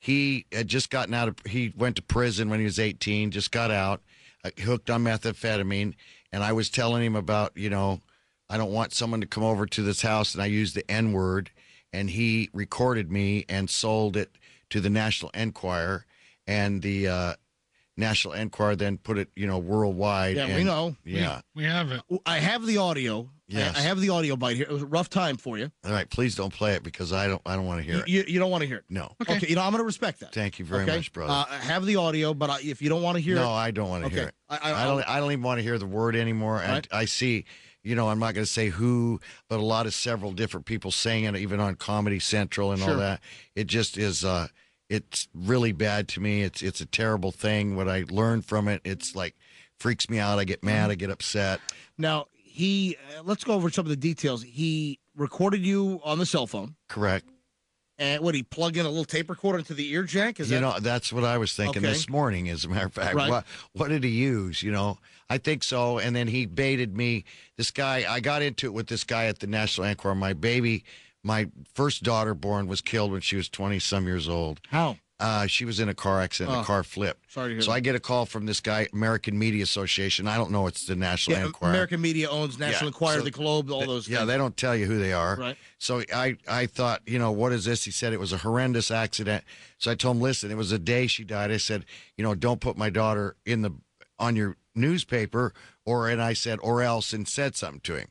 he had just gotten out of, he went to prison when he was 18, just got out, hooked on methamphetamine. And I was telling him about, I don't want someone to come over to this house, and I used the N-word, and he recorded me and sold it to the National Enquirer, and the National Enquirer then put it, worldwide. Yeah, we know. Yeah. We have it. I have the audio. Yes. I have the audio bite here. It was a rough time for you. All right, please don't play it because I don't want to hear it. You don't want to hear it? No. Okay. I'm going to respect that. Thank you very much, brother. I have the audio, but if you don't want to hear it. No, I don't want to hear it. I don't even want to hear the word anymore. Right. I see, I'm not going to say who, but a lot of several different people saying it, even on Comedy Central and all that. It just is, it's really bad to me. It's a terrible thing. What I learned from it, it's like freaks me out. I get mad. I get upset. Now, let's go over some of the details. He recorded you on the cell phone. Correct. And he plugged in a little tape recorder into the ear jack? That's what I was thinking this morning, as a matter of fact. Right. What did he use? I think so. And then he baited me. This guy, I got into it with this guy at the National Enquirer. My first daughter born was killed when she was 20-some years old. How? She was in a car accident. The car flipped. Sorry to hear So that. I get a call from this guy, American Media Association. I don't know. It's the National Enquirer. American Media owns National Enquirer, so the Globe, all those things. Yeah, they don't tell you who they are. Right. So I thought, what is this? He said it was a horrendous accident. So I told him, listen, it was the day she died. I said, don't put my daughter on your newspaper, and I said, or else, and said something to him.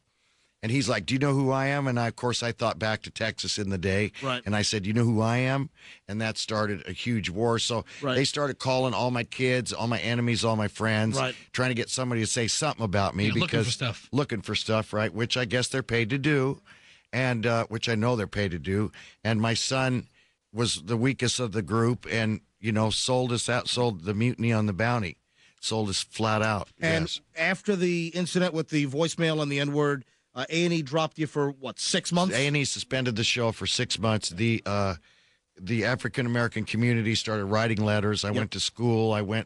And he's like, do you know who I am? And of course, I thought back to Texas in the day. Right. And I said, you know who I am? And that started a huge war. So they started calling all my kids, all my enemies, all my friends, trying to get somebody to say something about me. Because looking for stuff, right? Which I guess they're paid to do, and which I know they're paid to do. And my son was the weakest of the group and, sold us out, sold the Mutiny on the Bounty, sold us flat out. And yes. After the incident with the voicemail and the N-word, A&E dropped you for, 6 months? A&E suspended the show for 6 months. The African-American community started writing letters. I went to school. I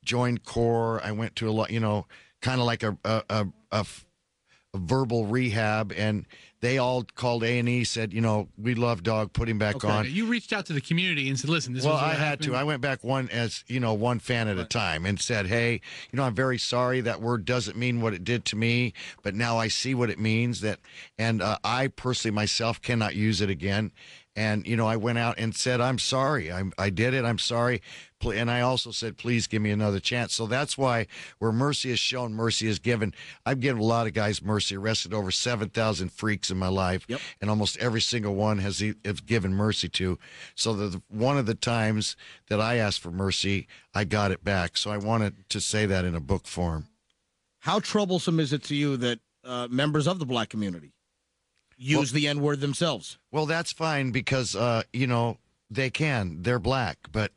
joined CORE. I went to a lot, kind of like a verbal rehab, and they all called A&E, said, we love Dog, put him back on. You reached out to the community and said, listen, this well, was what I had happened. to. I went back one fan at a time and said, hey, I'm very sorry. That word doesn't mean what it did to me, but now I see what it means. And I personally myself cannot use it again. And, I went out and said, I'm sorry. I did it. I'm sorry. And I also said, please give me another chance. So that's why where mercy is shown, mercy is given. I've given a lot of guys mercy, arrested over 7,000 freaks in my life. Yep. And almost every single one has given mercy to. So one of the times that I asked for mercy, I got it back. So I wanted to say that in a book form. How troublesome is it to you that members of the black community use the N-word themselves? Well, that's fine because, they can. They're black. But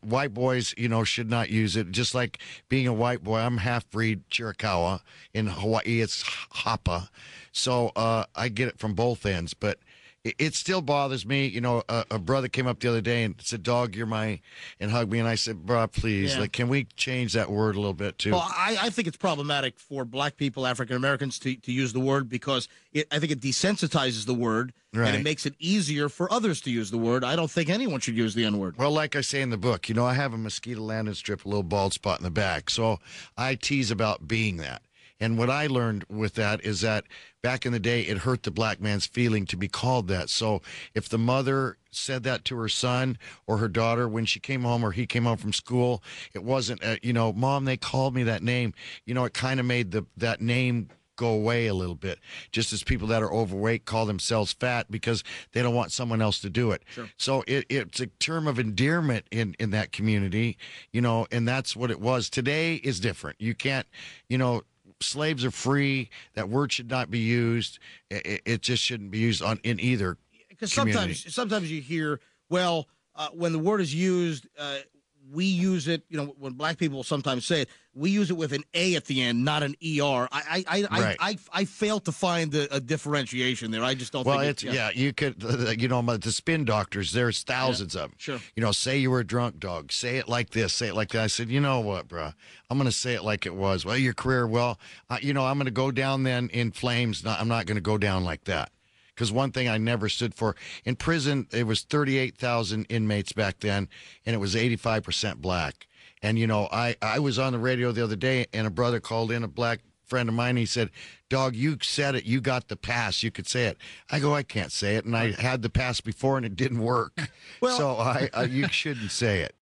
white boys, should not use it. Just like being a white boy, I'm half-breed Chiricahua. In Hawaii, it's Hapa. So I get it from both ends. But it still bothers me. A brother came up the other day and said, Dog, you're and hugged me. And I said, bro, please, can we change that word a little bit too? Well, I think it's problematic for black people, African Americans, to use the word because I think it desensitizes the word and it makes it easier for others to use the word. I don't think anyone should use the N-word. Well, like I say in the book, I have a mosquito landing strip, a little bald spot in the back. So I tease about being that. And what I learned with that is that back in the day, it hurt the black man's feeling to be called that. So if the mother said that to her son or her daughter when she came home or he came home from school, it wasn't, Mom, they called me that name. It kind of made that name go away a little bit, just as people that are overweight call themselves fat because they don't want someone else to do it. Sure. So it's a term of endearment in that community, and that's what it was. Today is different. You can't, slaves are free. That word should not be used. It just shouldn't be used in either community. Because sometimes you hear, when the word is used, we use it. When black people sometimes say it, we use it with an A at the end, not an ER. I fail to find a differentiation there. I just don't. Well, think you could. The spin doctors. There's thousands of them. Sure. Say you were a drunk, Dog. Say it like this. Say it like that. I said, you know what, bro? I'm going to say it like it was. Well, your career. Well, I'm going to go down then in flames. I'm not going to go down like that. because one thing I never stood for, in prison, it was 38,000 inmates back then, and it was 85% black. And, you know, I was on the radio the other day, and a brother called in, a black friend of mine. He said, "Dog, you said it. You got the pass. You could say it." I go, "I can't say it." And I had the pass before, and it didn't work. Well, so you shouldn't say it.